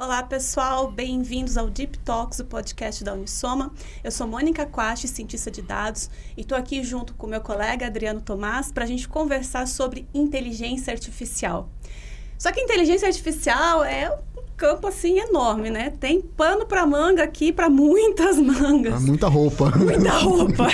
Olá, pessoal, bem-vindos ao Deep Talks, o podcast da Unisoma. Eu sou Mônica Quache, cientista de dados, e estou aqui junto com meu colega Adriano Tomás para a gente conversar sobre inteligência artificial. Só que inteligência artificial é um campo assim enorme, né? Tem pano para manga aqui, para muitas mangas. Muita roupa. Muita roupa.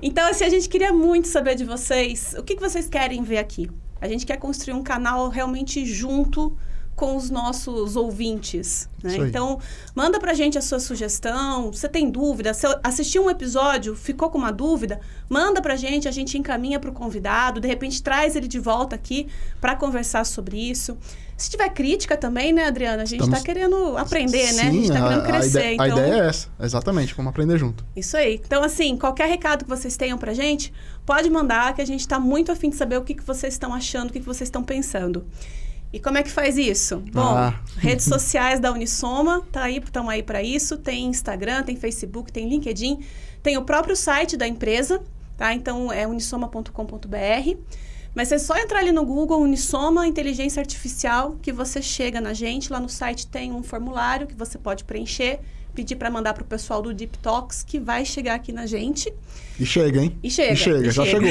Então, assim, a gente queria muito saber de vocês, o que vocês querem ver aqui? A gente quer construir um canal realmente junto com os nossos ouvintes, né? Então, manda pra gente a sua sugestão. Você tem dúvida? Se assistiu um episódio, ficou com uma dúvida, manda pra gente, a gente encaminha pro convidado, de repente traz ele de volta aqui para conversar sobre isso. Se tiver crítica também, né, Adriana? A gente está querendo aprender, né? A gente está querendo crescer. A ideia é essa, exatamente, vamos aprender junto. Isso aí. Então, assim, qualquer recado que vocês tenham pra gente, pode mandar, que a gente está muito a fim de saber o que vocês estão achando, o que vocês estão pensando. E como é que faz isso? Bom, redes sociais da Unisoma, estão aí para isso. Tem Instagram, tem Facebook, tem LinkedIn. Tem o próprio site da empresa, tá? Então, é unisoma.com.br. Mas é só entrar ali no Google, Unisoma, Inteligência Artificial, que você chega na gente. Lá no site tem um formulário que você pode preencher, pedir para mandar para o pessoal do Deep Talks, que vai chegar aqui na gente. E chega, hein? E chega, já chegou.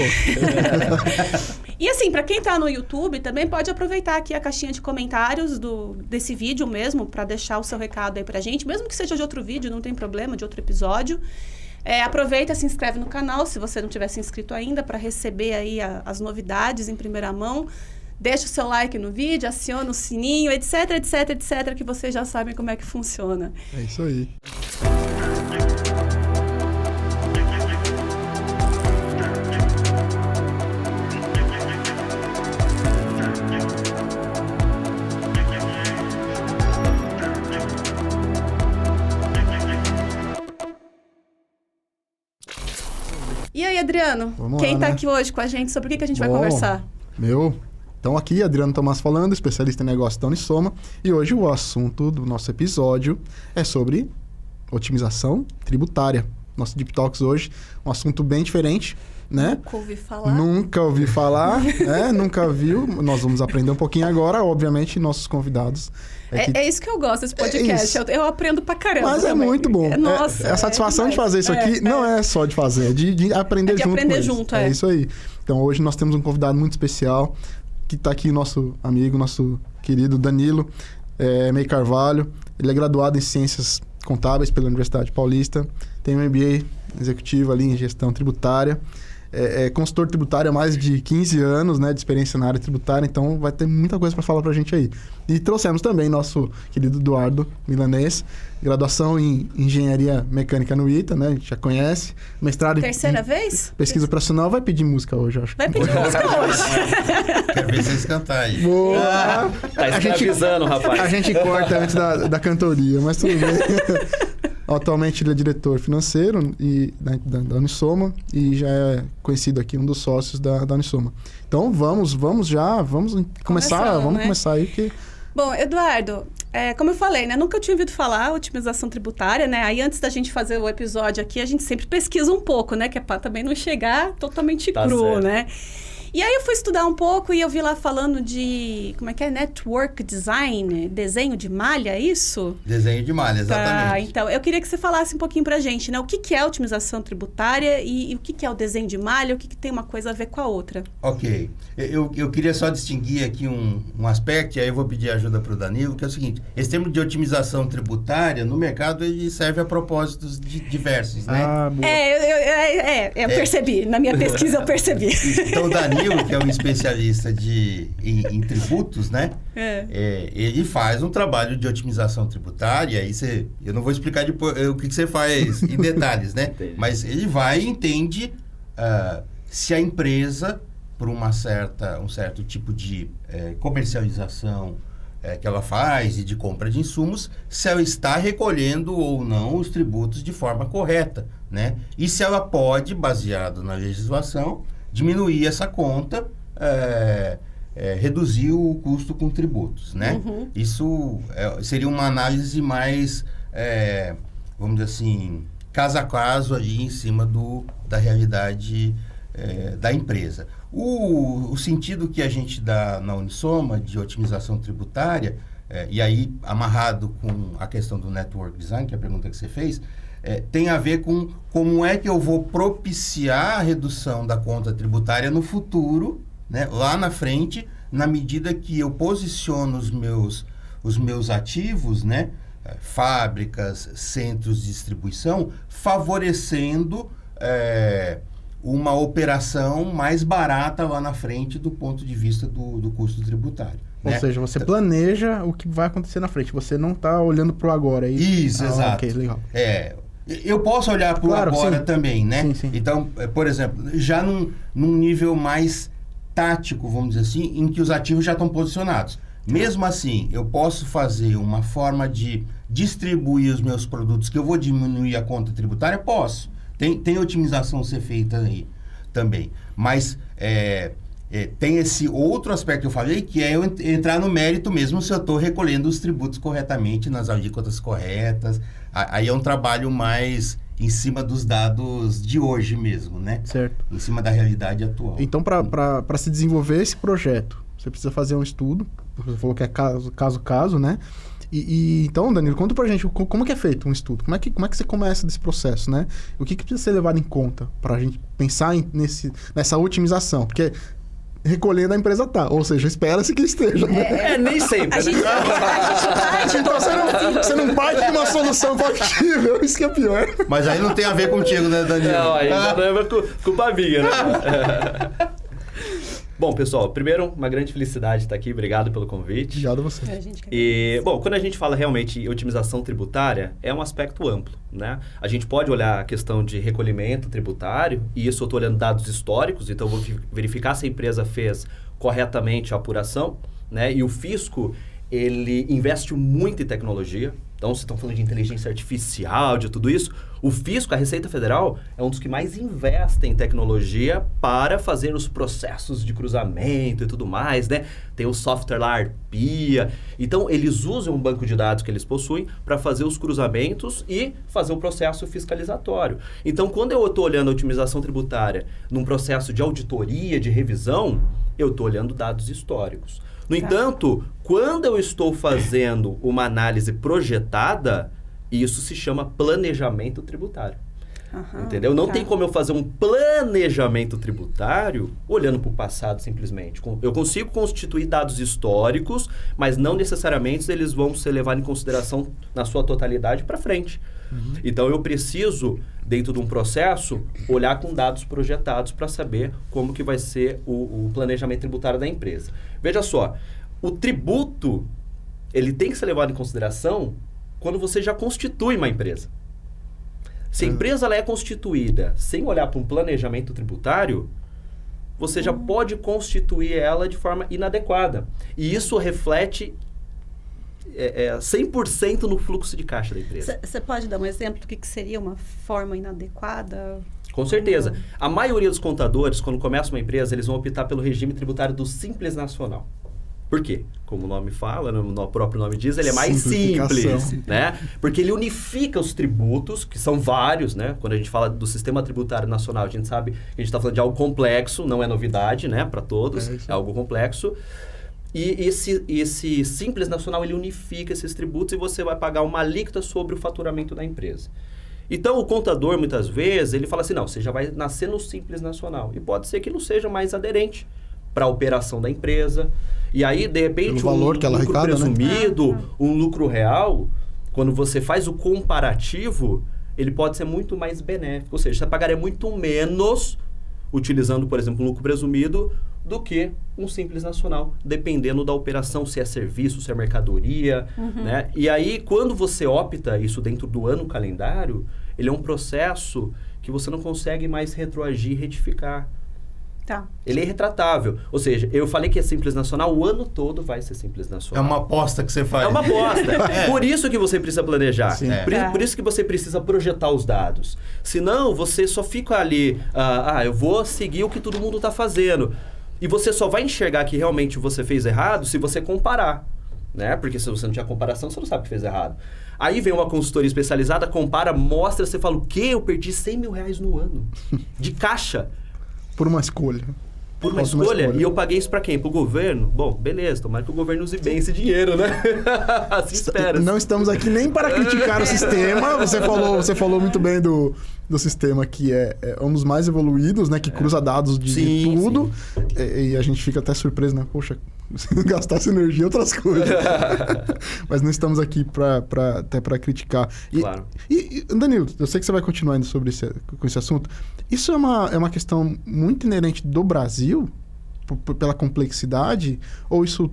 E assim, para quem está no YouTube, também pode aproveitar aqui a caixinha de comentários desse vídeo mesmo, para deixar o seu recado aí para a gente. Mesmo que seja de outro vídeo, não tem problema, de outro episódio. Aproveita, se inscreve no canal, se você não tiver se inscrito ainda, para receber aí as novidades em primeira mão. Deixa o seu like no vídeo, aciona o sininho, etc, etc, etc, que vocês já sabem como é que funciona. É isso aí. E aí, Adriano? Quem está aqui hoje com a gente? Sobre o que a gente vai conversar? Então aqui, Adriano Tomás falando, especialista em negócios da Unisoma. E hoje o assunto do nosso episódio é sobre otimização tributária. Nosso Deep Talks hoje, um assunto bem diferente, né? Nunca ouvi falar, né? Nunca viu. Nós vamos aprender um pouquinho agora, obviamente, nossos convidados. É isso que eu gosto desse podcast. Eu aprendo pra caramba. Mas também. É muito bom. Nossa, a satisfação de fazer isso aqui não é só de fazer, é de aprender junto. Aprender junto, É isso aí. Então hoje nós temos um convidado muito especial, que está aqui, nosso amigo, nosso querido Danilo Mei Carvalho. Ele é graduado em Ciências Contábeis pela Universidade Paulista, tem um MBA executivo ali em Gestão Tributária, é consultor tributário há mais de 15 anos, né, de experiência na área tributária, então vai ter muita coisa para falar para a gente aí. E trouxemos também nosso querido Eduardo Milanês, graduação em Engenharia Mecânica no ITA, né, a gente já conhece, mestrado Terceira vez? Pesquisa operacional, vai pedir música hoje, acho. Vai pedir música hoje. Quero ver vocês cantar aí. Boa! Tá escravizando, rapaz. A gente corta antes da cantoria, mas tudo bem. Atualmente ele é diretor financeiro da Unisoma e já é conhecido aqui, um dos sócios da Unisoma. Então vamos começar aí. Que... Bom, Eduardo, como eu falei, né? Nunca tinha ouvido falar otimização tributária, né? Aí antes da gente fazer o episódio aqui, a gente sempre pesquisa um pouco, né? Que é para também não chegar totalmente cru, certo, né? E aí eu fui estudar um pouco e eu vi lá falando de, network design, desenho de malha, é isso? Desenho de malha, exatamente. Tá, então, eu queria que você falasse um pouquinho pra gente, né? O que é otimização tributária e o que é o desenho de malha, o que tem uma coisa a ver com a outra? Ok. Eu queria só distinguir aqui um aspecto, e aí eu vou pedir ajuda para o Danilo, que é o seguinte, esse termo de otimização tributária, no mercado, ele serve a propósitos diversos, né? Eu percebi, na minha pesquisa eu percebi. Então, o Danilo, que é um especialista em tributos, né? Ele faz um trabalho de otimização tributária, aí eu não vou explicar depois o que você faz em detalhes, né? Mas ele vai e entende se a empresa, por um certo tipo de comercialização que ela faz e de compra de insumos, se ela está recolhendo ou não os tributos de forma correta, né? E se ela pode, baseado na legislação, diminuir essa conta, reduzir o custo com tributos, né? Uhum. Isso seria uma análise mais, vamos dizer assim, caso a caso ali em cima da realidade da empresa. O sentido que a gente dá na Unisoma de otimização tributária e aí amarrado com a questão do network design, que é a pergunta que você fez, tem a ver com como é que eu vou propiciar a redução da conta tributária no futuro, né, lá na frente, na medida que eu posiciono os meus ativos, né, fábricas, centros de distribuição, favorecendo uma operação mais barata lá na frente do ponto de vista do custo tributário. Ou seja, você planeja o que vai acontecer na frente, você não está olhando para o agora. Isso, exato. Ok, legal. Eu posso olhar para o agora também, né? Sim. Então, por exemplo, já num nível mais tático, vamos dizer assim, em que os ativos já estão posicionados. Mesmo assim, eu posso fazer uma forma de distribuir os meus produtos que eu vou diminuir a conta tributária? Posso. Tem otimização a ser feita aí também. Mas tem esse outro aspecto que eu falei, que é eu entrar no mérito mesmo se eu estou recolhendo os tributos corretamente, nas alíquotas corretas. Aí é um trabalho mais em cima dos dados de hoje mesmo, né? Certo. Em cima da realidade atual. Então, para se desenvolver esse projeto, você precisa fazer um estudo. Você falou que é caso, né? Então, Danilo, conta pra gente como que é feito um estudo. Como é que você começa desse processo, né? O que precisa ser levado em conta pra gente pensar nessa otimização? Porque recolhendo a empresa tá, ou seja, espera-se que esteja. Nem sempre. Então você não parte de uma solução factível, isso que é pior. Mas aí não tem a ver contigo, né, Danilo? Não, aí não é culpa minha, né? Bom, pessoal, primeiro, uma grande felicidade estar aqui. Obrigado pelo convite. Obrigado a você. Bom, quando a gente fala realmente em otimização tributária, é um aspecto amplo, né? A gente pode olhar a questão de recolhimento tributário, e isso eu estou olhando dados históricos, então eu vou verificar se a empresa fez corretamente a apuração, né? E o fisco, ele investe muito em tecnologia. Então, vocês estão falando de inteligência artificial, de tudo isso. O fisco, a Receita Federal, é um dos que mais investem em tecnologia para fazer os processos de cruzamento e tudo mais, né? Tem o software lá, Arpia. Então, eles usam um banco de dados que eles possuem para fazer os cruzamentos e fazer o processo fiscalizatório. Então, quando eu estou olhando a otimização tributária num processo de auditoria, de revisão, eu estou olhando dados históricos. No entanto, quando eu estou fazendo uma análise projetada, isso se chama planejamento tributário. Entendeu? Não tem como eu fazer um planejamento tributário olhando para o passado simplesmente. Eu consigo constituir dados históricos, mas não necessariamente eles vão ser levados em consideração na sua totalidade para frente. Então, eu preciso, dentro de um processo, olhar com dados projetados para saber como que vai ser o planejamento tributário da empresa. Veja só, o tributo, ele tem que ser levado em consideração quando você já constitui uma empresa. Se a empresa ela é constituída sem olhar para um planejamento tributário, você já pode constituir ela de forma inadequada. E isso reflete 100% no fluxo de caixa da empresa. Você pode dar um exemplo do que seria uma forma inadequada? Com certeza. A maioria dos contadores, quando começa uma empresa, eles vão optar pelo regime tributário do Simples Nacional. Por quê? Como o nome fala, o próprio nome diz, ele é mais simples, né? Porque ele unifica os tributos, que são vários, né? Quando a gente fala do Sistema Tributário Nacional, a gente sabe que a gente está falando de algo complexo, não é novidade, né? Para todos, é algo complexo. E esse Simples Nacional, ele unifica esses tributos e você vai pagar uma alíquota sobre o faturamento da empresa. Então, o contador, muitas vezes, ele fala assim, não, você já vai nascer no Simples Nacional. E pode ser que não seja mais aderente para a operação da empresa. E aí, de repente, um lucro presumido, né? Um lucro real, quando você faz o comparativo, ele pode ser muito mais benéfico. Ou seja, você pagaria muito menos utilizando, por exemplo, um lucro presumido do que um Simples Nacional, dependendo da operação, se é serviço, se é mercadoria, né? E aí, quando você opta isso dentro do ano calendário, ele é um processo que você não consegue mais retroagir e retificar. Tá. Ele é irretratável. Ou seja, eu falei que é Simples Nacional, o ano todo vai ser Simples Nacional. É uma aposta que você faz. É uma aposta. Por isso que você precisa planejar. Por isso que você precisa projetar os dados. Senão, você só fica ali, eu vou seguir o que todo mundo está fazendo. E você só vai enxergar que realmente você fez errado se você comparar. Né? Porque se você não tinha comparação, você não sabe que fez errado. Aí vem uma consultoria especializada, compara, mostra, você fala, o quê? Eu perdi R$100 mil no ano. De caixa. Por uma escolha. Por uma escolha. E eu paguei isso para quem? Pro governo? Bom, beleza, tomara que o governo use bem esse dinheiro, né? Assim espera. Não estamos aqui nem para criticar o sistema. Você falou muito bem do sistema que é um dos mais evoluídos, né? Que cruza dados de tudo. E a gente fica até surpreso, né? Poxa, gastar essa energia em outras coisas. Mas não estamos aqui até para criticar. Claro. E, Danilo, eu sei que você vai continuar indo com esse assunto. Isso é uma questão muito inerente do Brasil, pela complexidade, ou isso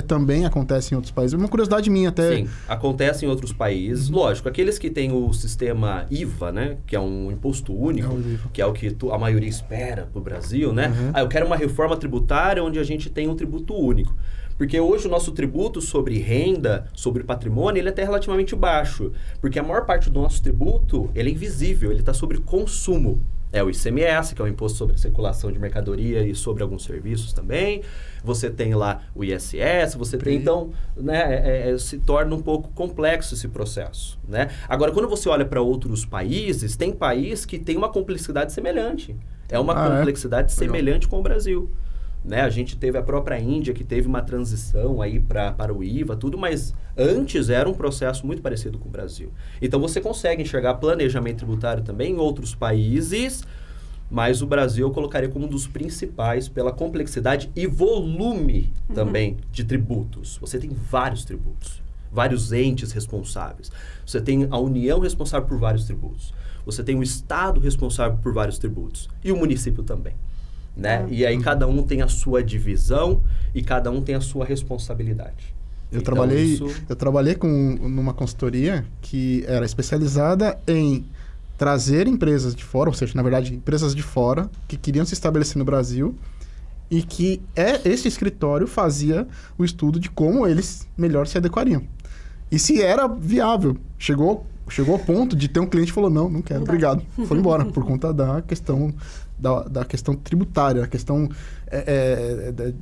também acontece em outros países? É uma curiosidade minha até. Sim, acontece em outros países. Lógico, aqueles que têm o sistema IVA, né? Que é um imposto único, que é o que a maioria espera para o Brasil, né? Eu quero uma reforma tributária onde a gente tem um tributo único. Porque hoje o nosso tributo sobre renda, sobre patrimônio, ele é até relativamente baixo. Porque a maior parte do nosso tributo, ele é invisível, ele está sobre consumo. É o ICMS, que é o Imposto sobre a Circulação de Mercadoria e sobre alguns serviços também. Você tem lá o ISS, você tem, então, né, se torna um pouco complexo esse processo, né? Agora, quando você olha para outros países, tem país que tem uma complexidade semelhante. É uma complexidade semelhante com o Brasil. Né? A gente teve a própria Índia, que teve uma transição aí para o IVA, tudo, mas antes era um processo muito parecido com o Brasil. Então, você consegue enxergar planejamento tributário também em outros países, mas o Brasil eu colocaria como um dos principais pela complexidade e volume também de tributos. Você tem vários tributos, vários entes responsáveis. Você tem a União responsável por vários tributos. Você tem o Estado responsável por vários tributos. E o município também. Né? E aí cada um tem a sua divisão e cada um tem a sua responsabilidade. Eu trabalhei numa consultoria que era especializada em trazer empresas de fora, ou seja, na verdade, empresas de fora que queriam se estabelecer no Brasil e que esse escritório fazia o estudo de como eles melhor se adequariam. E se era viável. Chegou ao ponto de ter um cliente que falou, não quero, obrigado. Foi embora, por conta da questão da questão tributária, a questão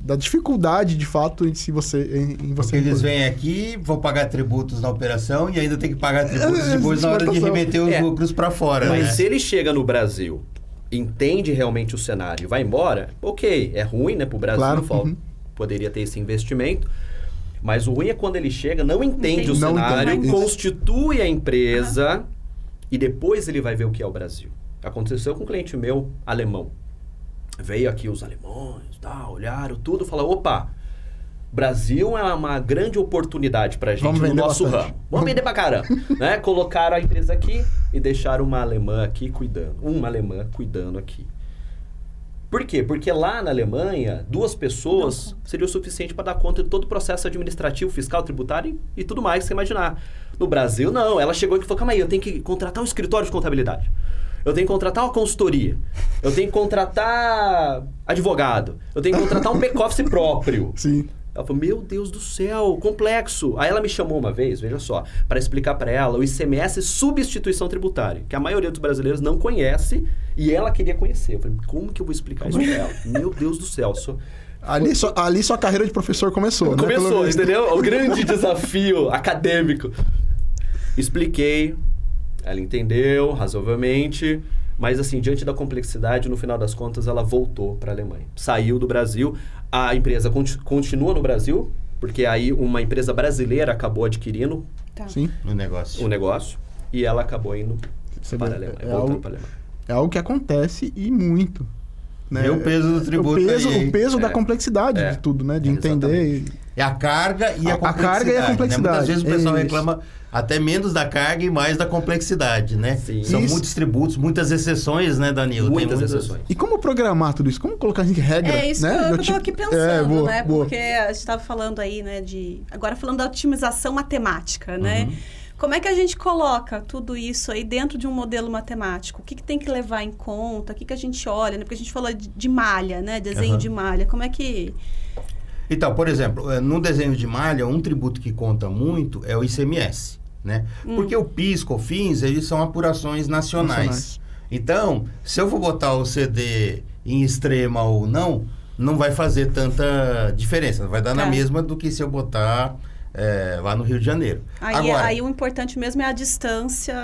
da dificuldade, de fato, em você... Porque eles vêm aqui, vão pagar tributos na operação e ainda tem que pagar tributos depois na hora de remeter os lucros para fora. Mas se ele chega no Brasil, entende realmente o cenário e vai embora, ok, é ruim, né, para o Brasil, claro, poderia ter esse investimento, mas o ruim é quando ele chega, não entende o cenário, constitui a empresa e depois ele vai ver o que é o Brasil. Aconteceu com um cliente meu, alemão. Veio aqui os alemães, olharam tudo, falaram, opa, Brasil é uma grande oportunidade pra gente no nosso ramo. Vamos vender pra caramba. Né? Colocaram a empresa aqui e deixaram uma alemã aqui cuidando aqui. Por quê? Porque lá na Alemanha, 2 pessoas seria o suficiente para dar conta de todo o processo administrativo, fiscal, tributário e tudo mais que você imaginar. No Brasil, não. Ela chegou aqui e falou, calma aí, eu tenho que contratar um escritório de contabilidade. Eu tenho que contratar uma consultoria. Eu tenho que contratar advogado. Eu tenho que contratar um back-office próprio. Sim. Ela falou, meu Deus do céu, complexo. Aí ela me chamou uma vez, veja só, para explicar para ela o ICMS substituição tributária, que a maioria dos brasileiros não conhece e ela queria conhecer. Eu falei, como que eu vou explicar isso para ela? Meu Deus do céu. Ali sua carreira de professor começou, né? Começou, entendeu? O grande desafio acadêmico. Expliquei, ela entendeu razoavelmente, mas assim, diante da complexidade, no final das contas, ela voltou para a Alemanha. Saiu do Brasil, a empresa continua no Brasil, porque aí uma empresa brasileira acabou adquirindo Sim. o negócio, e ela acabou indo para a Alemanha, voltando para a Alemanha. É algo que acontece e muito. Né? E o peso do tributo o peso da complexidade de tudo, né? De entender. É a carga e a complexidade. A carga e a complexidade. Né? Muitas vezes o pessoal reclama até menos da carga e mais da complexidade, né? Sim. São muitos tributos, muitas exceções, né, Danilo? Muitas exceções. E como programar tudo isso? Como colocar em regra? É isso né? que eu tô aqui pensando, né? Boa. Porque a gente estava falando aí, né, agora falando da otimização matemática, né? Como é que a gente coloca tudo isso aí dentro de um modelo matemático? O que tem que levar em conta? O que a gente olha? Né? Porque a gente falou de malha, né? Desenho de malha. Como é que... Então, por exemplo, no desenho de malha, um tributo que conta muito é o ICMS, né? Porque o PIS, COFINS, eles são apurações nacionais. Então, se eu vou botar o CD em extrema ou não vai fazer tanta diferença. Vai dar na mesma do que se eu botar lá no Rio de Janeiro. Aí o importante mesmo é a distância...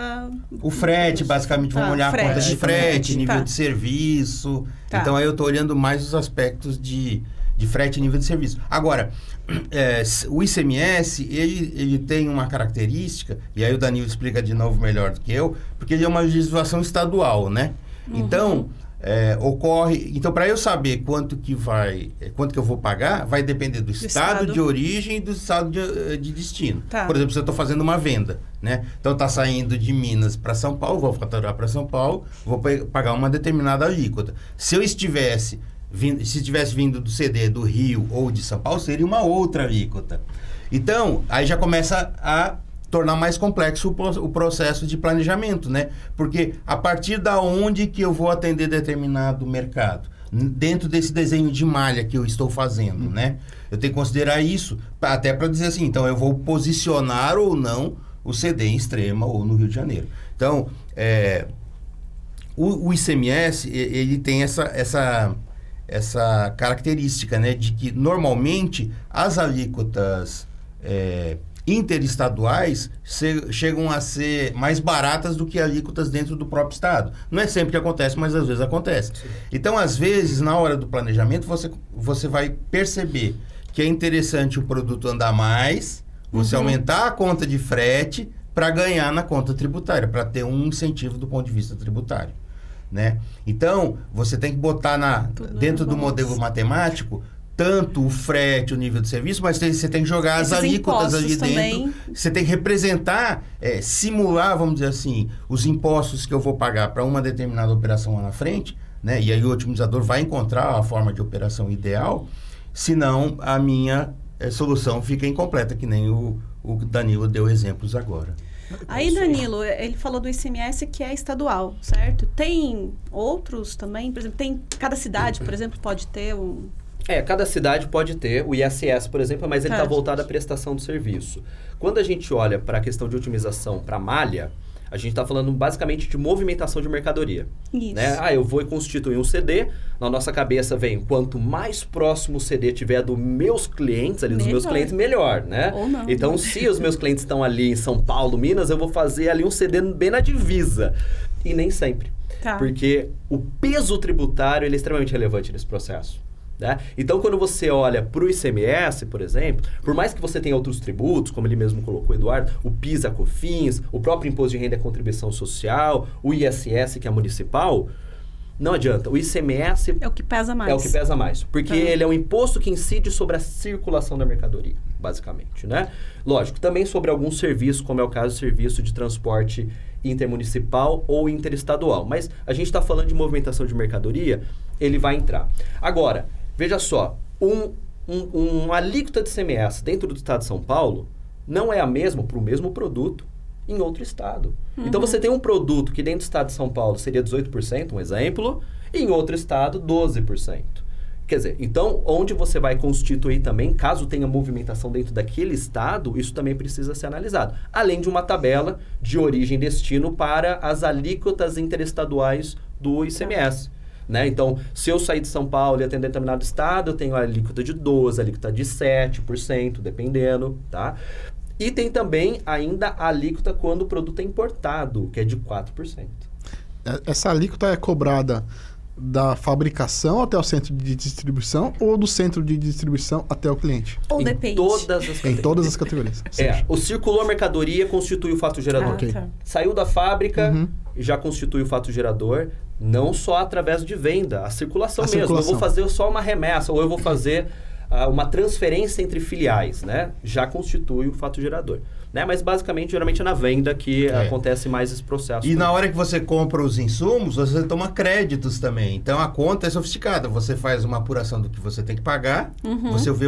O frete, basicamente, vamos olhar a conta de frete, nível de serviço. Então, aí eu estou olhando mais os aspectos de frete e nível de serviço. Agora, o ICMS, ele tem uma característica, e aí o Danilo explica de novo melhor do que eu, porque ele é uma legislação estadual, né? Então... ocorre... Então, para eu saber quanto que eu vou pagar, vai depender do estado de origem e do estado de destino. Por exemplo, se eu estou fazendo uma venda, né? Então, está saindo de Minas para São Paulo, vou faturar para São Paulo, vou pagar uma determinada alíquota. Se estivesse vindo do CD do Rio ou de São Paulo, seria uma outra alíquota. Então, aí já começa a tornar mais complexo o processo de planejamento, né? Porque a partir da onde que eu vou atender determinado mercado? Dentro desse desenho de malha que eu estou fazendo, né? Eu tenho que considerar isso, até para dizer assim, então eu vou posicionar ou não o CD em Extrema ou no Rio de Janeiro. Então, o ICMS, ele tem essa característica, né? De que, normalmente, as alíquotas... interestaduais chegam a ser mais baratas do que alíquotas dentro do próprio estado. Não é sempre que acontece, mas às vezes acontece. Sim. Então, às vezes, na hora do planejamento, você vai perceber que é interessante o produto andar mais, você aumentar a conta de frete para ganhar na conta tributária, para ter um incentivo do ponto de vista tributário, né? Então, você tem que botar dentro do modelo matemático tanto o frete, o nível de serviço, mas você tem que jogar as alíquotas ali dentro. Você tem que representar, simular, vamos dizer assim, os impostos que eu vou pagar para uma determinada operação lá na frente, né? E aí o otimizador vai encontrar a forma de operação ideal, senão a minha solução fica incompleta, que nem o Danilo deu exemplos agora. Aí, Danilo, ele falou do ICMS que é estadual, certo? Tem outros também? Por exemplo, cada cidade, por exemplo, pode ter um... Cada cidade pode ter o ISS, por exemplo, mas ele está voltado à prestação do serviço. Quando a gente olha para a questão de otimização para malha, a gente está falando basicamente de movimentação de mercadoria. Isso. Né? Eu vou constituir um CD, na nossa cabeça vem, quanto mais próximo o CD tiver dos meus clientes, ali dos meus clientes, melhor, né? Ou não. Então, se os meus clientes estão ali em São Paulo, Minas, eu vou fazer ali um CD bem na divisa. E nem sempre. Porque o peso tributário ele é extremamente relevante nesse processo. Né? Então, quando você olha para o ICMS, por exemplo, por mais que você tenha outros tributos, como ele mesmo colocou, Eduardo, o PIS, a COFINS, o próprio Imposto de Renda e Contribuição Social, o ISS, que é municipal, não adianta. O ICMS... é o que pesa mais. É o que pesa mais. Porque ele é um imposto que incide sobre a circulação da mercadoria, basicamente, né? Lógico, também sobre alguns serviços, como é o caso do serviço de transporte intermunicipal ou interestadual. Mas a gente está falando de movimentação de mercadoria, ele vai entrar. Agora... veja só, uma alíquota de ICMS dentro do estado de São Paulo não é a mesma para o mesmo produto em outro estado. Então, você tem um produto que dentro do estado de São Paulo seria 18%, um exemplo, e em outro estado, 12%. Quer dizer, então, onde você vai constituir também, caso tenha movimentação dentro daquele estado, isso também precisa ser analisado. Além de uma tabela de origem e destino para as alíquotas interestaduais do ICMS. Né? Então, se eu sair de São Paulo e atender determinado estado, eu tenho a alíquota de 12%, a alíquota de 7%, dependendo, tá? E tem também ainda a alíquota quando o produto é importado, que é de 4%. Essa alíquota é cobrada da fabricação até o centro de distribuição ou do centro de distribuição até o cliente? Ou depende? Em todas as categorias. O circulou a mercadoria constitui o fato gerador. Saiu da fábrica, já constitui o fato gerador, não só através de venda, a circulação mesmo. Eu vou fazer só uma remessa ou eu vou fazer uma transferência entre filiais, né? Já constitui o fato gerador. Né? Mas basicamente, geralmente é na venda que acontece mais esse processo. E na hora que você compra os insumos, você toma créditos também. Então a conta é sofisticada. Você faz uma apuração do que você tem que pagar, você vê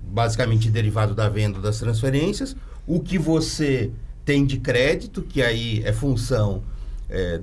basicamente derivado da venda das transferências, o que você tem de crédito, que aí é função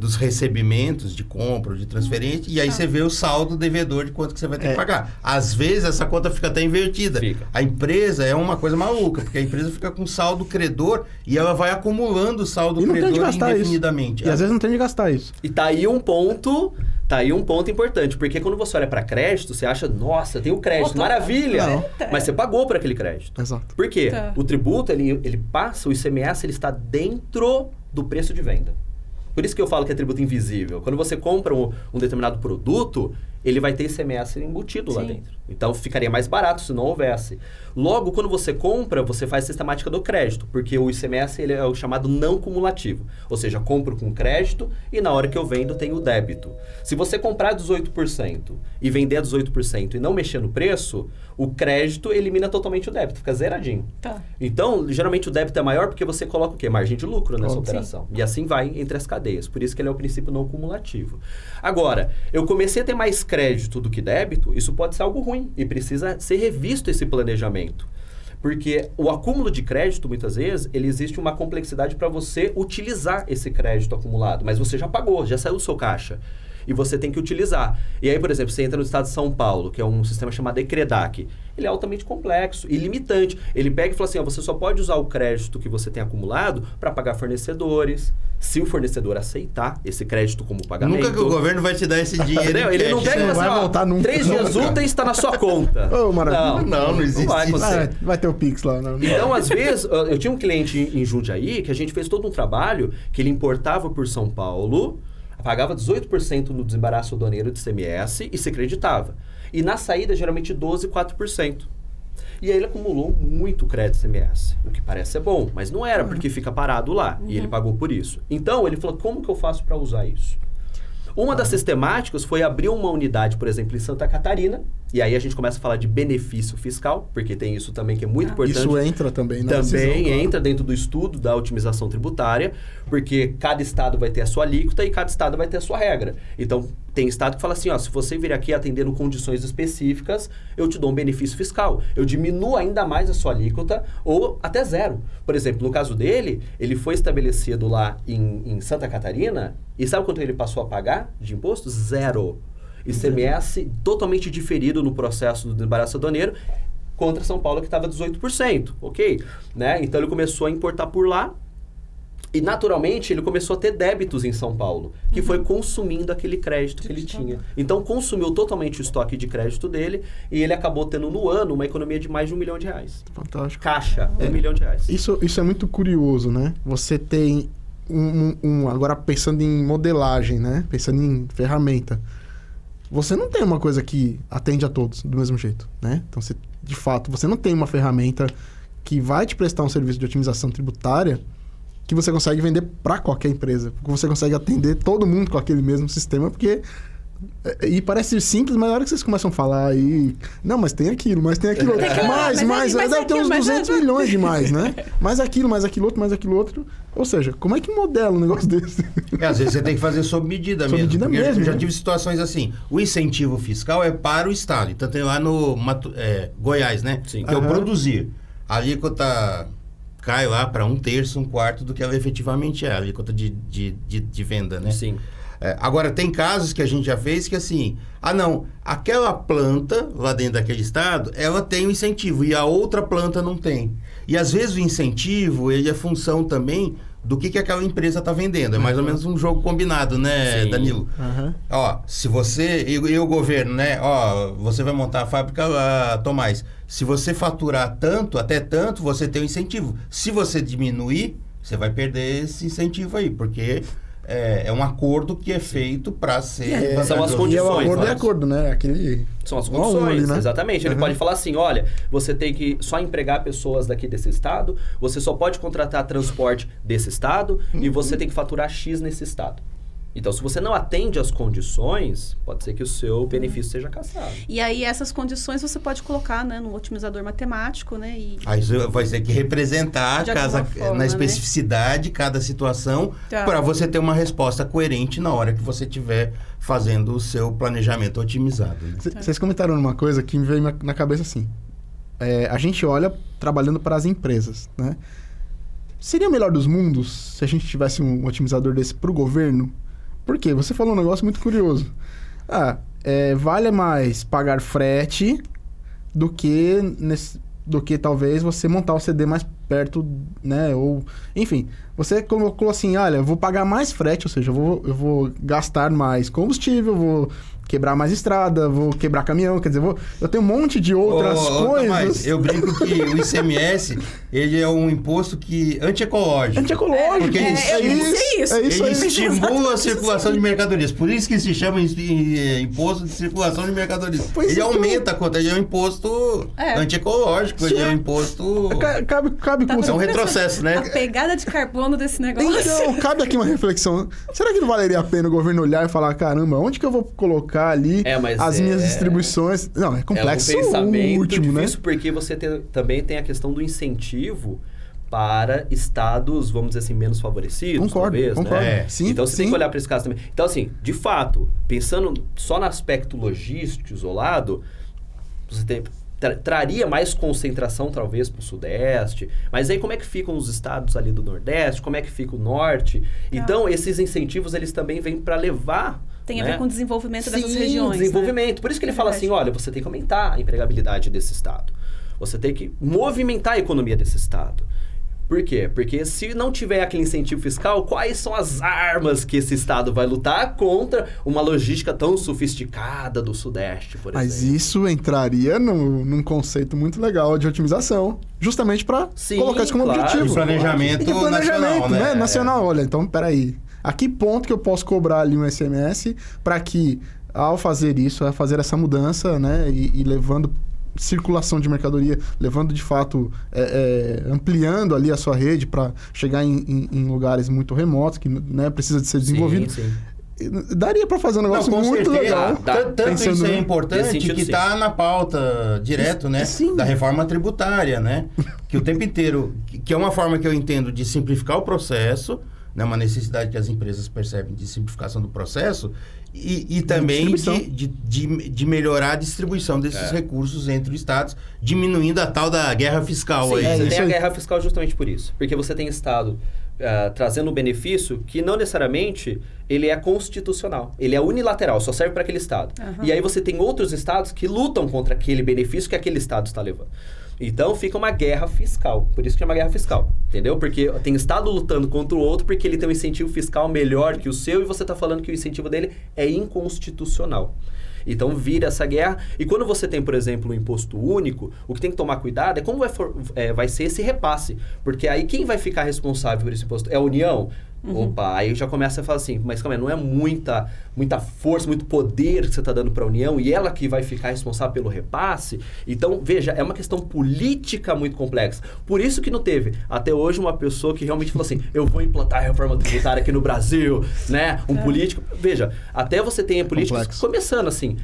dos recebimentos de compra ou de transferência, e aí você vê o saldo devedor de quanto que você vai ter que pagar. Às vezes essa conta fica até invertida. A empresa é uma coisa maluca, porque a empresa fica com saldo credor e ela vai acumulando o saldo credor indefinidamente. E às vezes não tem de gastar isso. E tá aí um ponto Tá aí um ponto importante, porque quando você olha para crédito, você acha, nossa, tem o crédito, maravilha! Não. Mas você pagou por aquele crédito. Exato. Por quê? O tributo, ele passa, o ICMS, ele está dentro do preço de venda. Por isso que eu falo que é tributo invisível. Quando você compra um determinado produto, ele vai ter ICMS embutido lá dentro. Então, ficaria mais barato se não houvesse. Logo, quando você compra, você faz a sistemática do crédito, porque o ICMS ele é o chamado não cumulativo. Ou seja, compro com crédito e na hora que eu vendo tem o débito. Se você comprar 18% e vender 18% e não mexer no preço, o crédito elimina totalmente o débito, fica zeradinho. Tá. Então, geralmente o débito é maior porque você coloca o quê? Margem de lucro nessa operação. E assim vai entre as cadeias. Por isso que ele é o princípio não cumulativo. Agora, eu comecei a ter mais crédito do que débito, isso pode ser algo ruim e precisa ser revisto esse planejamento. Porque o acúmulo de crédito, muitas vezes, ele existe uma complexidade para você utilizar esse crédito acumulado, mas você já pagou, já saiu do seu caixa. E você tem que utilizar. E aí, por exemplo, você entra no estado de São Paulo, que é um sistema chamado ECREDAC. Ele é altamente complexo e limitante. Ele pega e fala assim, ó, você só pode usar o crédito que você tem acumulado para pagar fornecedores, se o fornecedor aceitar esse crédito como pagamento. Nunca que o governo vai te dar esse dinheiro. Ele não pega e fala assim, ó, 3 dias úteis está na sua conta. Maravilha. Não existe isso. Vai ter o Pix lá. Não. Então, às vezes, eu tinha um cliente em Jundiaí que a gente fez todo um trabalho que ele importava por São Paulo, pagava 18% no desembaraço aduaneiro de ICMS e se creditava. E na saída, geralmente 12,4%. E aí ele acumulou muito crédito ICMS, o que parece ser bom, mas não era, porque fica parado lá. E ele pagou por isso. Então, ele falou, como que eu faço para usar isso? Uma das sistemáticas foi abrir uma unidade, por exemplo, em Santa Catarina, e aí a gente começa a falar de benefício fiscal, porque tem isso também que é muito importante. Isso entra também na decisão, Também claro. entra dentro do estudo da otimização tributária, porque cada estado vai ter a sua alíquota e cada estado vai ter a sua regra. Então, tem estado que fala assim, ó, se você vir aqui atendendo condições específicas, eu te dou um benefício fiscal. Eu diminuo ainda mais a sua alíquota ou até zero. Por exemplo, no caso dele, ele foi estabelecido lá em Santa Catarina e sabe quanto ele passou a pagar de imposto? Zero. ICMS totalmente diferido no processo do desembaraço aduaneiro contra São Paulo que estava 18%, ok? Né? Então ele começou a importar por lá e naturalmente ele começou a ter débitos em São Paulo, que foi consumindo aquele crédito que ele tinha. Então consumiu totalmente o estoque de crédito dele e ele acabou tendo no ano uma economia de mais de R$1 milhão. Fantástico. Caixa, R$1 milhão. Isso é muito curioso, né? Você tem agora pensando em modelagem, né? Pensando em ferramenta. Você não tem uma coisa que atende a todos do mesmo jeito, né? Então, de fato, você não tem uma ferramenta que vai te prestar um serviço de otimização tributária que você consegue vender para qualquer empresa. Porque você consegue atender todo mundo com aquele mesmo sistema, porque... E parece simples, mas na hora que vocês começam a falar aí... Não, mas tem aquilo, mas tem aquilo outro. Mais, deve ter uns 200 milhões de mais, né? Mais aquilo outro. Ou seja, como é que modela um negócio desse? Às vezes você tem que fazer sob medida mesmo. Medida mesmo, eu já tive situações assim. O incentivo fiscal é para o Estado. Então tem lá no Goiás, né? Sim. Que eu produzir. A alíquota cai lá para 1/3, 1/4 do que ela efetivamente é. A alíquota de venda, né? Sim. Agora, tem casos que a gente já fez que assim... aquela planta lá dentro daquele estado, ela tem um incentivo e a outra planta não tem. E às vezes o incentivo, ele é função também do que aquela empresa está vendendo. É mais ou menos um jogo combinado, né, Sim. Danilo? Ó, se você... E o governo, né? Ó, você vai montar a fábrica lá, Tomás. Se você faturar tanto, até tanto, você tem um incentivo. Se você diminuir, você vai perder esse incentivo aí, porque... É um acordo que é feito para ser... São as condições. E o acordo é acordo, né? São as condições, ali, né? Exatamente. Ele pode falar assim, olha, você tem que só empregar pessoas daqui desse estado, você só pode contratar transporte desse estado e você tem que faturar X nesse estado. Então, se você não atende às condições, pode ser que o seu benefício seja cassado. E aí, essas condições você pode colocar, né, no otimizador matemático, né? Aí você vai ter que representar na especificidade, né? Cada situação, para você ter uma resposta coerente na hora que você estiver fazendo o seu planejamento otimizado. Né? Vocês comentaram uma coisa que me veio na cabeça assim. A gente olha trabalhando para as empresas, né? Seria o melhor dos mundos se a gente tivesse um otimizador desse para o governo? Por quê? Você falou um negócio muito curioso. Vale mais pagar frete do que do que talvez você montar o CD mais perto, né? Ou, enfim, você colocou assim, olha, eu vou pagar mais frete, ou seja, eu vou gastar mais combustível, vou quebrar mais estrada, vou quebrar caminhão, quer dizer, eu tenho um monte de outras coisas. Tomás, eu brinco que o ICMS, ele é um imposto antiecológico. Antiecológico. Porque ele estimula a circulação de mercadorias. Por isso que se chama imposto de circulação de mercadorias. Ele aumenta a conta, ele é um imposto antiecológico, ele é um imposto... Cabe com... É um retrocesso, né? A pegada de carbono desse negócio. Então, cabe aqui uma reflexão. Será que não valeria a pena o governo olhar e falar, caramba, onde que eu vou colocar ali as minhas distribuições? Não, é complexo. É um pensamento último, difícil, né? porque você também tem a questão do incentivo para estados, vamos dizer assim, menos favorecidos, talvez, né? Sim, então você tem que olhar para esse caso também. Então, assim, de fato, pensando só no aspecto logístico isolado, você traria mais concentração, talvez, para o Sudeste. Mas aí, como é que ficam os estados ali do Nordeste? Como é que fica o Norte? Então, esses incentivos, eles também vêm para levar... Tem a ver com o desenvolvimento dessas Sim, regiões. desenvolvimento. Né? Por isso que ele fala assim, olha, você tem que aumentar a empregabilidade desse estado. Você tem que movimentar a economia desse estado. Por quê? Porque se não tiver aquele incentivo fiscal, quais são as armas que esse estado vai lutar contra uma logística tão sofisticada do Sudeste, por exemplo? Mas isso entraria num conceito muito legal de otimização, justamente para colocar isso como objetivo. E planejamento nacional, né? Nacional, olha, então, peraí. A que ponto que eu posso cobrar ali um ICMS para que, ao fazer isso, ao fazer essa mudança, né, e levando circulação de mercadoria, levando de fato, ampliando ali a sua rede para chegar em lugares muito remotos, que, né, precisa de ser desenvolvido. Sim. Daria para fazer um negócio muito legal. Tanto isso é importante que está na pauta direto, né? Da reforma tributária, né? Que o tempo inteiro, que é uma forma que eu entendo de simplificar o processo, né, uma necessidade que as empresas percebem de simplificação do processo e também de melhorar a distribuição desses recursos entre os estados, diminuindo a tal da guerra fiscal. Sim, aí. Você tem a guerra fiscal justamente por isso. Porque você tem estado trazendo um benefício que não necessariamente ele é constitucional. Ele é unilateral, só serve para aquele estado. Uhum. E aí você tem outros estados que lutam contra aquele benefício que aquele estado está levando. Então fica uma guerra fiscal. Por isso que chama guerra fiscal. Entendeu? Porque tem estado lutando contra o outro porque ele tem um incentivo fiscal melhor que o seu e você está falando que o incentivo dele é inconstitucional. Então vira essa guerra. E quando você tem, por exemplo, um imposto único, o que tem que tomar cuidado é como vai ser esse repasse. Porque aí quem vai ficar responsável por esse imposto? É a União? Uhum. Opa, aí já começa a falar assim, mas calma aí, não é muita força, muito poder que você está dando para a União e ela que vai ficar responsável pelo repasse? Então, veja, é uma questão política muito complexa. Por isso que não teve, até hoje, uma pessoa que realmente falou assim, eu vou implantar a reforma tributária aqui no Brasil, né? Um político... Veja, até você tem políticos começando assim,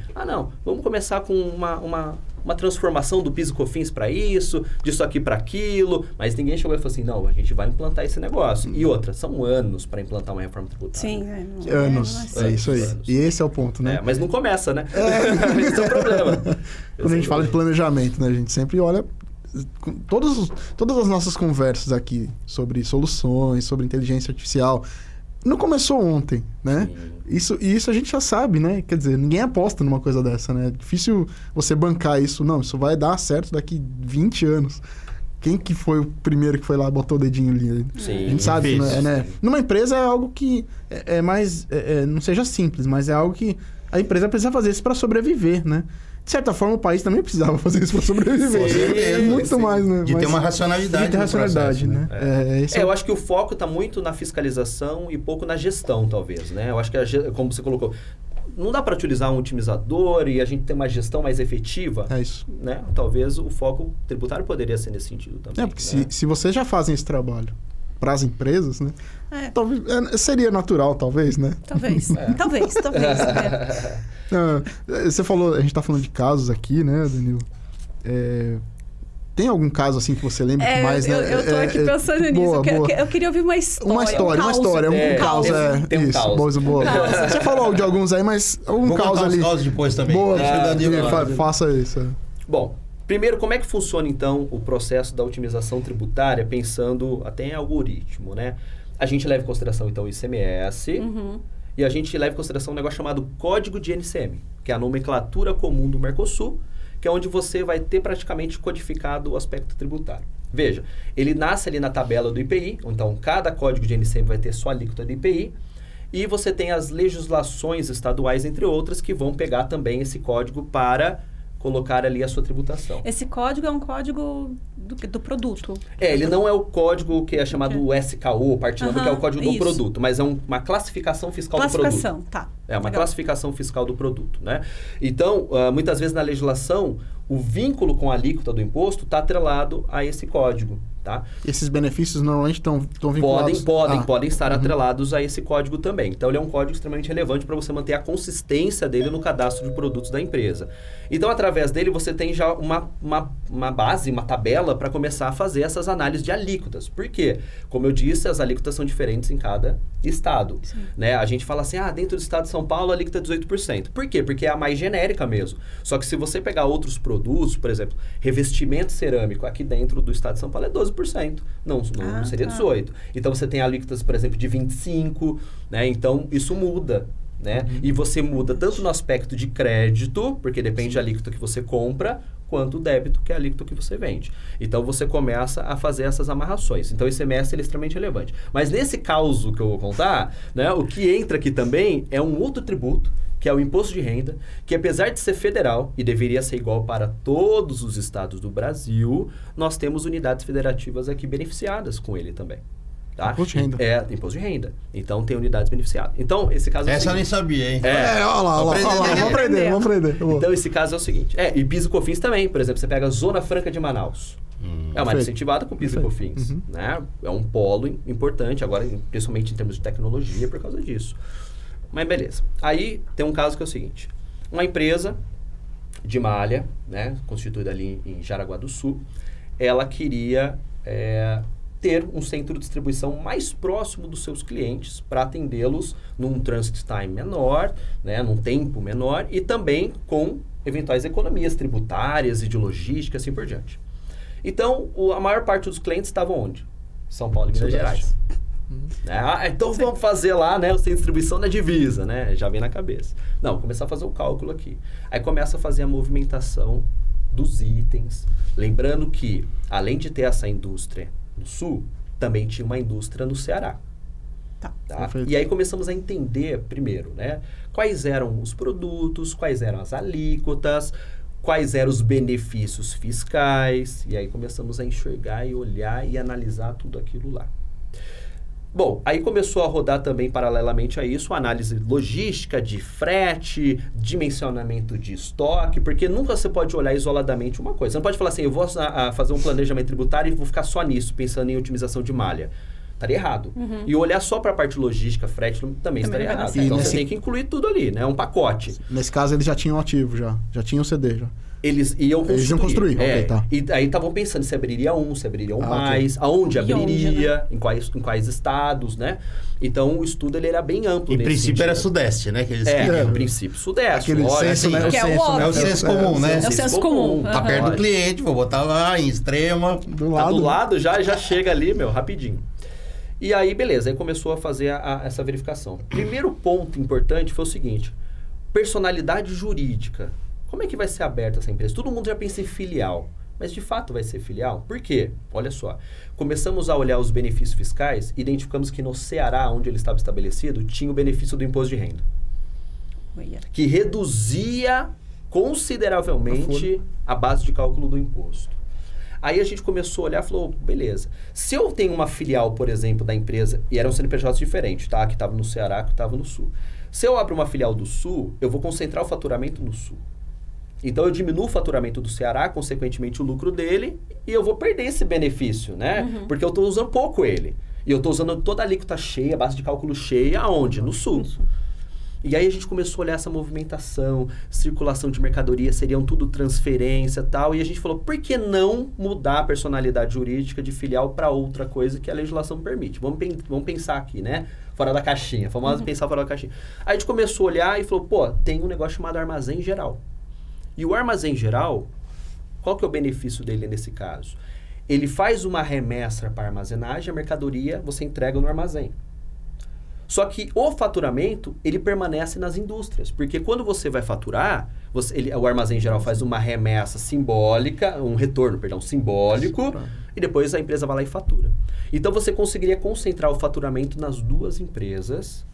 vamos começar com uma transformação do PIS e COFINS para isso, disso aqui para aquilo, mas ninguém chegou e falou assim, não, a gente vai implantar esse negócio. E outra, são anos para implantar uma reforma tributária. Sim, anos, é isso aí. Anos. E esse é o ponto, né? Mas não começa, né? Esse é o problema. Quando a gente fala de planejamento, né, a gente sempre olha todas as nossas conversas aqui sobre soluções, sobre inteligência artificial, não começou ontem, né? Isso a gente já sabe, né? Quer dizer, ninguém aposta numa coisa dessa, né? É difícil você bancar isso. Não, isso vai dar certo daqui 20 anos. Quem que foi o primeiro que foi lá e botou o dedinho ali? Sim, a gente sabe, né? Numa empresa é algo que é mais... não seja simples, mas é algo que a empresa precisa fazer isso para sobreviver, né? De certa forma, o país também precisava fazer isso para sobreviver. Muito mais, né? De ter uma racionalidade. De ter racionalidade, processo, né? Eu acho que o foco está muito na fiscalização e pouco na gestão, talvez, né? Eu acho que, como você colocou, não dá para utilizar um otimizador e a gente ter uma gestão mais efetiva. É isso. Né? Talvez o foco tributário poderia ser nesse sentido também. Porque se vocês já fazem esse trabalho para as empresas, né? Talvez, seria natural, talvez, né? Talvez. Talvez. Você falou, a gente está falando de casos aqui, né, Danilo? Tem algum caso assim que você lembra que mais, né? Eu tô aqui pensando nisso. Eu queria ouvir uma história. Um caos. Tem um caos. Boa. Você falou de alguns aí, mas algum caos ali. Vou contar os casos depois também. Boa, faça isso. Bom, primeiro, como é que funciona, então, o processo da otimização tributária, pensando até em algoritmo, né? A gente leva em consideração, então, o ICMS, e a gente leva em consideração um negócio chamado Código de NCM, que é a nomenclatura comum do Mercosul, que que é onde você vai ter praticamente codificado o aspecto tributário. Veja, ele nasce ali na tabela do IPI, então cada código de NCM vai ter sua alíquota do IPI, e você tem as legislações estaduais, entre outras, que vão pegar também esse código para colocar ali a sua tributação. Esse código é um código do produto? Ele não é o código que é chamado SKU, partilhando, que é o código do produto, mas é uma classificação fiscal do produto. Classificação, tá. É uma classificação fiscal do produto, né? Então, muitas vezes na legislação, o vínculo com a alíquota do imposto está atrelado a esse código, tá? Esses benefícios normalmente estão vinculados? Podem estar atrelados a esse código também. Então, ele é um código extremamente relevante para você manter a consistência dele no cadastro de produtos da empresa. Então, através dele, você tem já uma base, uma tabela para começar a fazer essas análises de alíquotas. Por quê? Como eu disse, as alíquotas são diferentes em cada estado. Né? A gente fala assim, dentro do estado de São Paulo, a alíquota é 18%. Por quê? Porque é a mais genérica mesmo. Só que se você pegar outros produtos, por exemplo, revestimento cerâmico, aqui dentro do estado de São Paulo é 12%. Não seria 18%. Então, você tem alíquotas, por exemplo, de 25%. Né? Então, isso muda. Né? E você muda tanto no aspecto de crédito, porque depende da alíquota que você compra, quanto o débito, que é a alíquota que você vende. Então, você começa a fazer essas amarrações. Então, esse ICMS ele é extremamente relevante. Mas nesse caso que eu vou contar, né, o que entra aqui também é um outro tributo, que é o imposto de renda, que apesar de ser federal e deveria ser igual para todos os estados do Brasil, nós temos unidades federativas aqui beneficiadas com ele também. Tá? Imposto de renda. Imposto de renda. Então, tem unidades beneficiadas. Então, esse caso... Essa eu nem sabia, hein? Olha lá, vamos aprender. Então, esse caso é o seguinte. E PIS e COFINS também. Por exemplo, você pega a Zona Franca de Manaus. É uma área incentivada com PIS e COFINS. Né? É um polo importante, agora, principalmente em termos de tecnologia, por causa disso. Mas beleza. Aí, tem um caso que é o seguinte. Uma empresa de malha, né, constituída ali em Jaraguá do Sul, ela queria... ter um centro de distribuição mais próximo dos seus clientes para atendê-los num transit time menor, né, num tempo menor e também com eventuais economias tributárias e de logística, assim por diante. Então, a maior parte dos clientes estavam onde? São Paulo e Minas Gerais. Então vamos fazer lá, né, o centro de distribuição na divisa, né? Já vem na cabeça. Não, começar a fazer o cálculo aqui. Aí começa a fazer a movimentação dos itens. Lembrando que, além de ter essa indústria no Sul, também tinha uma indústria no Ceará. Tá? E aí começamos a entender, primeiro, né, quais eram os produtos, quais eram as alíquotas, quais eram os benefícios fiscais, e aí começamos a enxergar e olhar e analisar tudo aquilo lá. Bom, aí começou a rodar também, paralelamente a isso, a análise logística de frete, dimensionamento de estoque, porque nunca você pode olhar isoladamente uma coisa. Você não pode falar assim, eu vou fazer um planejamento tributário e vou ficar só nisso, pensando em otimização de malha. Estaria errado. E olhar só para a parte logística, frete, também estaria errado. Então, você tem que incluir tudo ali, né? É um pacote. Nesse caso, eles já tinham ativo, já tinham CD, já. Eles iam construir. Okay, tá. E aí estavam pensando se abriria mais, aonde abriria, né? em quais estados, né? Então, o estudo ele era bem amplo. Em princípio era Sudeste, né? Que eles em princípio Sudeste. Senso, né? É o senso comum, né? É o senso comum. Tá perto do cliente, vou botar lá em Extrema. Do lado, já chega ali, rapidinho. E aí, beleza, aí começou a fazer essa verificação. Primeiro ponto importante foi o seguinte, personalidade jurídica. Como é que vai ser aberta essa empresa? Todo mundo já pensa em filial, mas de fato vai ser filial? Por quê? Olha só, começamos a olhar os benefícios fiscais, identificamos que no Ceará, onde ele estava estabelecido, tinha o benefício do imposto de renda, que reduzia consideravelmente a base de cálculo do imposto. Aí a gente começou a olhar e falou, beleza, se eu tenho uma filial, por exemplo, da empresa, e eram CNPJs diferentes, tá? Que estava no Ceará, que estava no Sul. Se eu abro uma filial do Sul, eu vou concentrar o faturamento no Sul. Então, eu diminuo o faturamento do Ceará, consequentemente o lucro dele, e eu vou perder esse benefício, né? Porque eu estou usando pouco ele. E eu estou usando toda a alíquota cheia, a base de cálculo cheia, aonde? No Sul. E aí a gente começou a olhar essa movimentação, circulação de mercadoria, seriam tudo transferência e tal, e a gente falou, por que não mudar a personalidade jurídica de filial para outra coisa que a legislação permite? Vamos pensar aqui, né? Fora da caixinha, famoso pensar fora da caixinha. Aí a gente começou a olhar e falou, tem um negócio chamado armazém geral. E o armazém geral, qual que é o benefício dele nesse caso? Ele faz uma remessa para armazenagem, a mercadoria você entrega no armazém. Só que o faturamento, ele permanece nas indústrias. Porque quando você vai faturar, o armazém geral faz uma remessa simbólica, um retorno, perdão, simbólico, e depois a empresa vai lá e fatura. Então você conseguiria concentrar o faturamento nas duas empresas,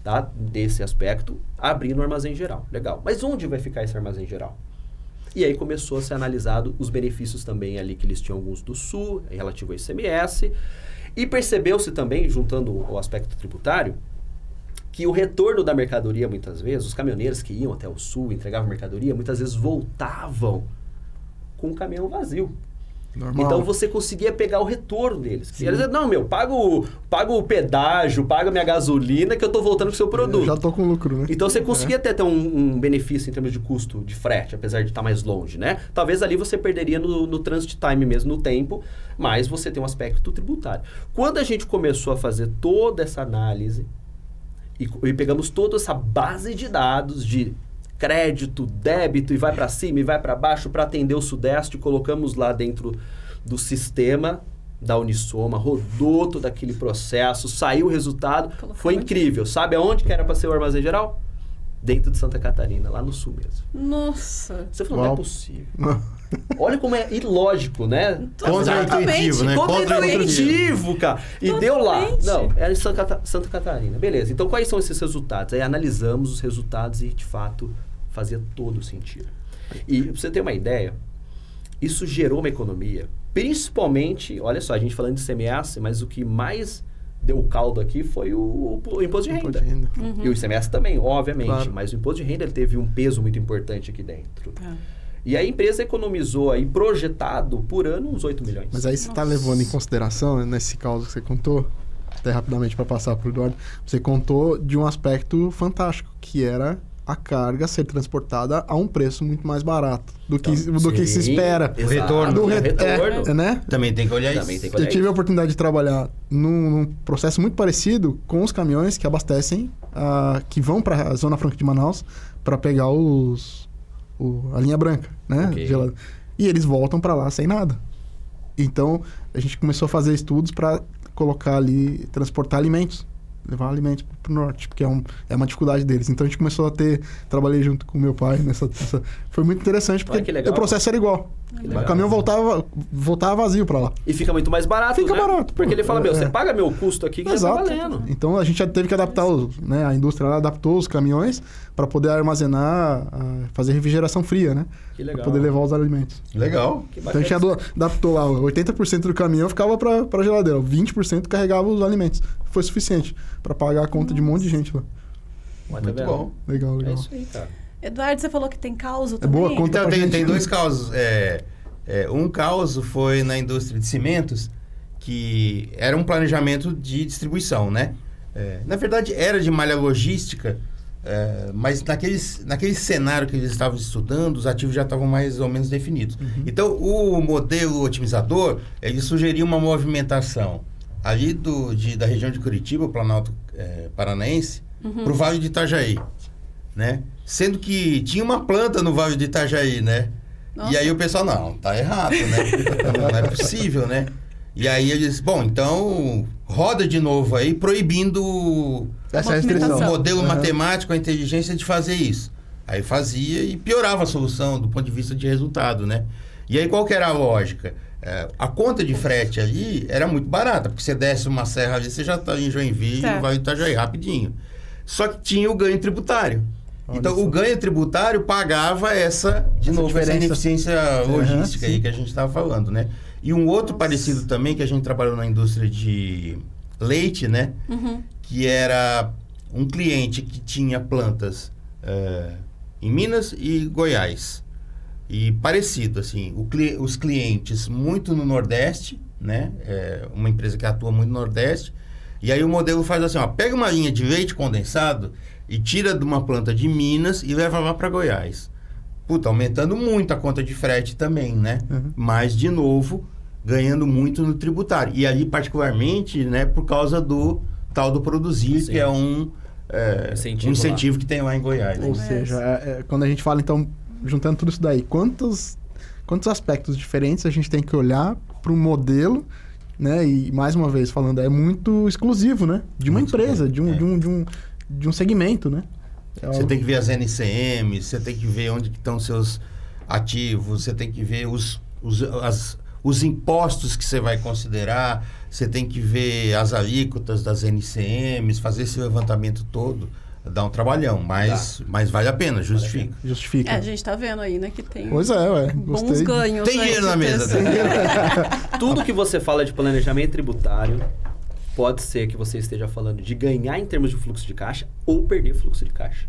tá? Desse aspecto, abrindo o armazém geral. Legal. Mas onde vai ficar esse armazém geral? E aí começou a ser analisado os benefícios também ali que eles tinham alguns do Sul, relativo ao ICMS. E percebeu-se também, juntando o aspecto tributário, que o retorno da mercadoria, muitas vezes, os caminhoneiros que iam até o Sul, entregavam mercadoria, muitas vezes voltavam com o caminhão vazio. Normal. Então você conseguia pegar o retorno deles. E eles diziam, não, pago o pedágio, pago a minha gasolina que eu estou voltando com o seu produto. Eu já estou com lucro, né? Então você conseguia ter um benefício em termos de custo de frete, apesar de estar mais longe, né? Talvez ali você perderia no transit time mesmo, no tempo, mas você tem um aspecto tributário. Quando a gente começou a fazer toda essa análise e pegamos toda essa base de dados de crédito, débito, e vai para cima e vai para baixo para atender o Sudeste, colocamos lá dentro do sistema da Unisoma, rodou todo aquele processo, saiu o resultado, foi incrível. Sabe aonde que era para ser o armazém geral? Dentro de Santa Catarina, lá no Sul mesmo. Nossa! Você falou, não é possível. Olha como é ilógico, né? Contra-intuitivo, né? Contra-intuitivo, cara. E deu lá. Não, era em Santa Catarina. Beleza. Então, quais são esses resultados? Aí analisamos os resultados e, de fato, fazia todo sentido. E, pra você ter uma ideia, isso gerou uma economia. Principalmente, olha só, a gente falando de ICMS, mas o que mais deu o caldo aqui foi o imposto de renda. Uhum. E o ICMS também, obviamente. Claro. Mas o imposto de renda ele teve um peso muito importante aqui dentro. E a empresa economizou aí, projetado por ano, uns 8 milhões. Mas aí você está levando em consideração, nesse caso que você contou, até rapidamente para passar para o Eduardo, você contou de um aspecto fantástico, que era a carga ser transportada a um preço muito mais barato do que se espera. O retorno. Né? Também tem que olhar isso. Eu tive a oportunidade de trabalhar num processo muito parecido com os caminhões que abastecem, que vão para a Zona Franca de Manaus para pegar a linha branca, né? Okay. E eles voltam para lá sem nada. Então, a gente começou a fazer estudos para colocar ali, transportar alimentos. Levar alimentos para o norte, porque é uma dificuldade deles. Então a gente começou trabalhei junto com meu pai nessa foi muito interessante, porque o processo era igual. O caminhão voltava vazio para lá. E fica muito mais barato, Fica barato. Porque ele fala, você paga meu custo aqui que já tá valendo. Então a gente já teve que adaptar, a indústria adaptou os caminhões para poder armazenar, fazer refrigeração fria, né? Que legal. Para poder levar os alimentos. Legal. Então a gente adaptou lá, 80% do caminhão ficava para a geladeira, 20% carregava os alimentos. Foi suficiente para pagar a conta de um monte de gente lá. Muito bom. Legal. É isso aí, cara. Eduardo, você falou que tem causo também? Boa conta. Então, tem dois causos. Um causo foi na indústria de cimentos, que era um planejamento de distribuição, né? Na verdade, era de malha logística, mas naquele cenário que eles estavam estudando, os ativos já estavam mais ou menos definidos. Uhum. Então, o modelo otimizador, ele sugeria uma movimentação ali da região de Curitiba, o Planalto Paranaense, para o Vale de Itajaí, né? Sendo que tinha uma planta no Vale de Itajaí, né? Nossa. E aí o pessoal, não, tá errado, né? Não é possível, né? E aí eles, então, roda de novo aí, proibindo essa restrição. O modelo matemático, a inteligência de fazer isso. Aí fazia e piorava a solução do ponto de vista de resultado, né? E aí qual que era a lógica? A conta de frete ali era muito barata, porque você desce uma serra ali, você já está em Joinville, vai em Itajaí rapidinho. Só que tinha o ganho tributário. Então, o ganho tributário pagava essa ineficiência logística aí que a gente estava falando, né? E um outro parecido também, que a gente trabalhou na indústria de leite, né? Uhum. Que era um cliente que tinha plantas em Minas e Goiás. E parecido, assim, os clientes muito no Nordeste, né? Uma empresa que atua muito no Nordeste. E aí o modelo faz assim, pega uma linha de leite condensado e tira de uma planta de Minas e leva lá para Goiás. Aumentando muito a conta de frete também, né? Uhum. Mas, de novo, ganhando muito no tributário. E ali, particularmente, né, por causa do tal do Produzir, Sim. que é um incentivo que tem lá em Goiás. Ou seja, quando a gente fala, então, juntando tudo isso daí, quantos aspectos diferentes a gente tem que olhar para um modelo né? E mais uma vez falando, é muito exclusivo, né? De uma empresa, de um segmento, né? Você tem que ver as NCMs, você tem que ver onde estão seus ativos, você tem que ver os impostos que você vai considerar, você tem que ver as alíquotas das NCMs, fazer esse levantamento todo. Dá um trabalhão, mas vale a pena, justifica. Justifica. A gente tá vendo aí, né, que tem pois é, bons ganhos. Tem dinheiro na mesa. Tudo que você fala de planejamento tributário, pode ser que você esteja falando de ganhar em termos de fluxo de caixa ou perder fluxo de caixa.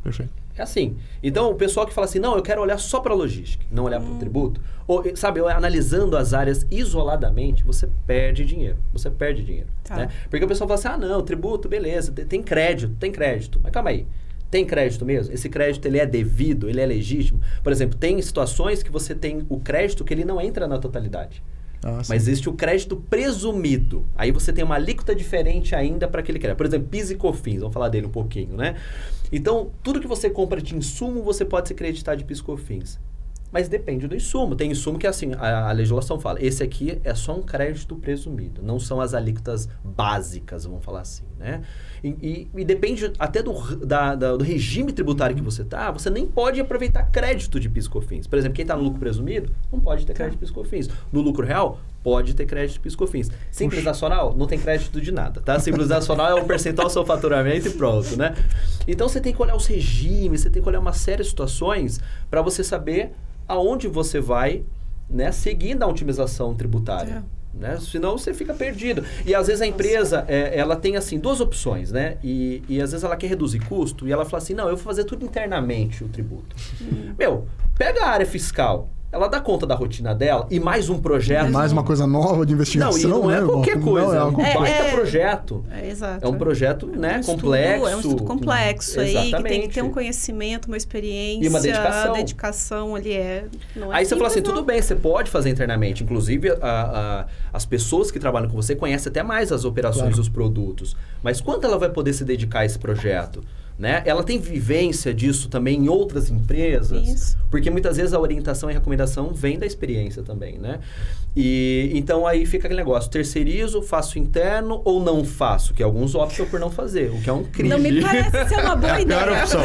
Perfeito. É assim. Então, o pessoal que fala assim, não, eu quero olhar só para a logística, não olhar para o tributo, ou, sabe, analisando as áreas isoladamente, você perde dinheiro. Você perde dinheiro. Tá. Né? Porque o pessoal fala assim, não, tributo, beleza, tem crédito. Mas calma aí. Tem crédito mesmo? Esse crédito, ele é devido? Ele é legítimo? Por exemplo, tem situações que você tem o crédito que ele não entra na totalidade. Mas existe o crédito presumido. Aí você tem uma alíquota diferente ainda para aquele crédito. Por exemplo, PIS e COFINS, vamos falar dele um pouquinho, né? Então, tudo que você compra de insumo, você pode se creditar de PIS e COFINS. Mas depende do insumo. Tem insumo que, assim, a legislação fala, esse aqui é só um crédito presumido, não são as alíquotas básicas, vamos falar assim, né? E depende até do regime tributário que você está, você nem pode aproveitar crédito de PIS e COFINS. Por exemplo, quem está no lucro presumido, não pode ter crédito de PIS e COFINS. No lucro real, pode ter crédito de PIS e COFINS. Simples Nacional, não tem crédito de nada, tá? Simples Nacional é um percentual do seu faturamento e pronto, né? Então, você tem que olhar os regimes, você tem que olhar uma série de situações para você saber aonde você vai, né, seguindo a otimização tributária. Né? Senão você fica perdido. E às vezes a empresa, ela tem assim, duas opções, né? E às vezes ela quer reduzir custo e ela fala assim, não, eu vou fazer tudo internamente o tributo. Meu, pega a área fiscal, ela dá conta da rotina dela e mais um projeto. Mais uma coisa nova de investigação. Não, e não é né? qualquer coisa. É um baita projeto. Exato. É um projeto, né, complexo. É um estudo complexo aí, que tem que ter um conhecimento, uma experiência. E uma dedicação. A dedicação ali não é aí você fala assim, não. tudo bem, você pode fazer internamente. Inclusive, as pessoas que trabalham com você conhecem até mais as operações dos produtos. Mas quanto ela vai poder se dedicar a esse projeto? Né? Ela tem vivência disso também em outras empresas, Isso. Porque muitas vezes a orientação e a recomendação vem da experiência também, né? E então aí fica aquele negócio, terceirizo, faço interno ou não faço, que alguns optam por não fazer, o que é um crime. Não me parece ser uma boa ideia. Pior opção.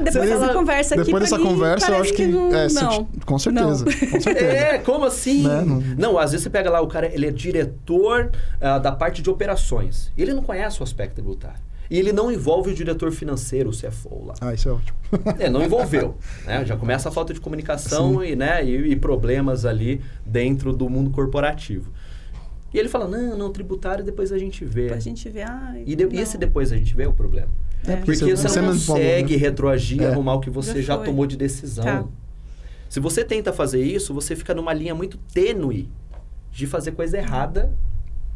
Depois dessa conversa aqui, depois dessa conversa, eu acho que não. Com certeza. Com certeza. Como assim? Né? Não, às vezes você pega lá, o cara, ele é diretor da parte de operações. Ele não conhece o aspecto tributário. E ele não envolve o diretor financeiro, o CFO lá. Isso é ótimo. Não envolveu. Né? Já começa a falta de comunicação e problemas ali dentro do mundo corporativo. E ele fala, não, tributário depois a gente vê. Depois a gente vê, e esse depois a gente vê é o problema. Porque você não consegue retroagir, arrumar o que você já tomou de decisão. Tá. Se você tenta fazer isso, você fica numa linha muito tênue de fazer coisa errada,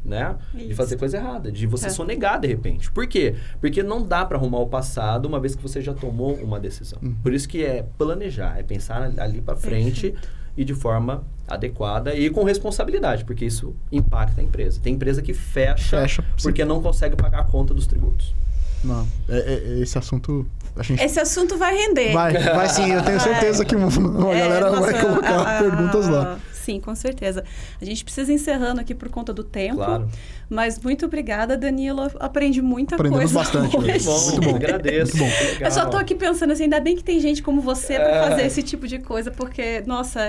né? Isso. De fazer coisa errada, de você sonegar de repente. Por quê? Porque não dá para arrumar o passado uma vez que você já tomou uma decisão. Por isso que é planejar, é pensar ali para frente e de forma adequada e com responsabilidade, porque isso impacta a empresa. Tem empresa que fecha porque não consegue pagar a conta dos tributos. Não, esse assunto... Esse assunto vai render. Vai sim, eu tenho certeza que uma galera vai colocar perguntas lá. Sim, com certeza. A gente precisa ir encerrando aqui por conta do tempo. Claro. Mas muito obrigada, Danilo. Aprendi muita coisa. Aprendemos bastante. Muito bom. Agradeço. Muito bom. Eu só tô aqui pensando assim, ainda bem que tem gente como você para fazer esse tipo de coisa, porque, nossa,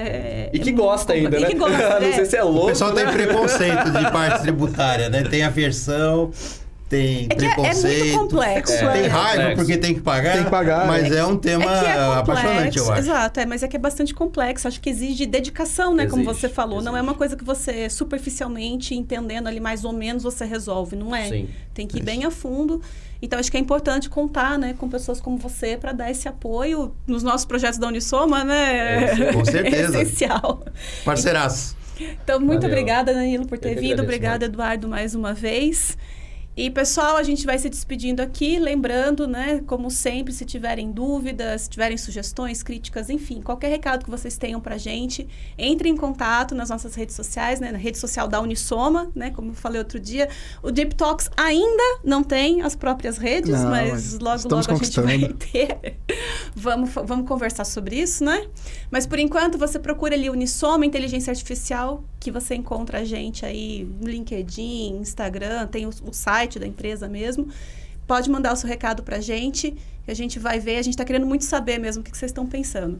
E que gosta ainda, né? E que gosta, Não sei se é louco. O pessoal tem preconceito de parte tributária, né? Tem aversão... Tem preconceito. É muito complexo. Tem raiva porque tem que pagar. Tem que pagar. Mas é um tema apaixonante, eu acho. Exato, mas é que é bastante complexo. Acho que exige dedicação, né? Como você falou. Não é uma coisa que você superficialmente, entendendo ali mais ou menos, você resolve. Não é? Sim. Tem que ir bem a fundo. Então, acho que é importante contar, né, com pessoas como você para dar esse apoio nos nossos projetos da Unisoma, né? Com certeza. É essencial. Parceiraço. Então, muito obrigada, Danilo, por ter vindo. Agradeço, Obrigada, Eduardo, mais uma vez. E, pessoal, a gente vai se despedindo aqui, lembrando, né, como sempre, se tiverem dúvidas, se tiverem sugestões, críticas, enfim, qualquer recado que vocês tenham pra gente, entre em contato nas nossas redes sociais, né, na rede social da Unisoma, né, como eu falei outro dia. O Deep Talks ainda não tem as próprias redes, mas logo a gente vai ter. Vamos conversar sobre isso, né? Mas, por enquanto, você procura ali Unisoma, Inteligência Artificial, que você encontra a gente aí no LinkedIn, Instagram, tem o site da empresa mesmo. Pode mandar o seu recado pra gente, que a gente vai ver. A gente está querendo muito saber mesmo o que vocês estão pensando.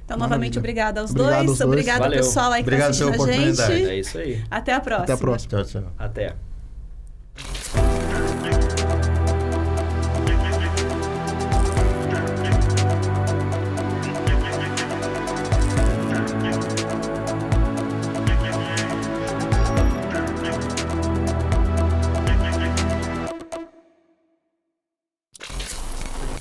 Então, novamente, obrigada aos dois. Obrigado, pessoal aí que está assistindo a gente. É isso aí. Até a próxima. Até a próxima. Tchau, tchau. Até.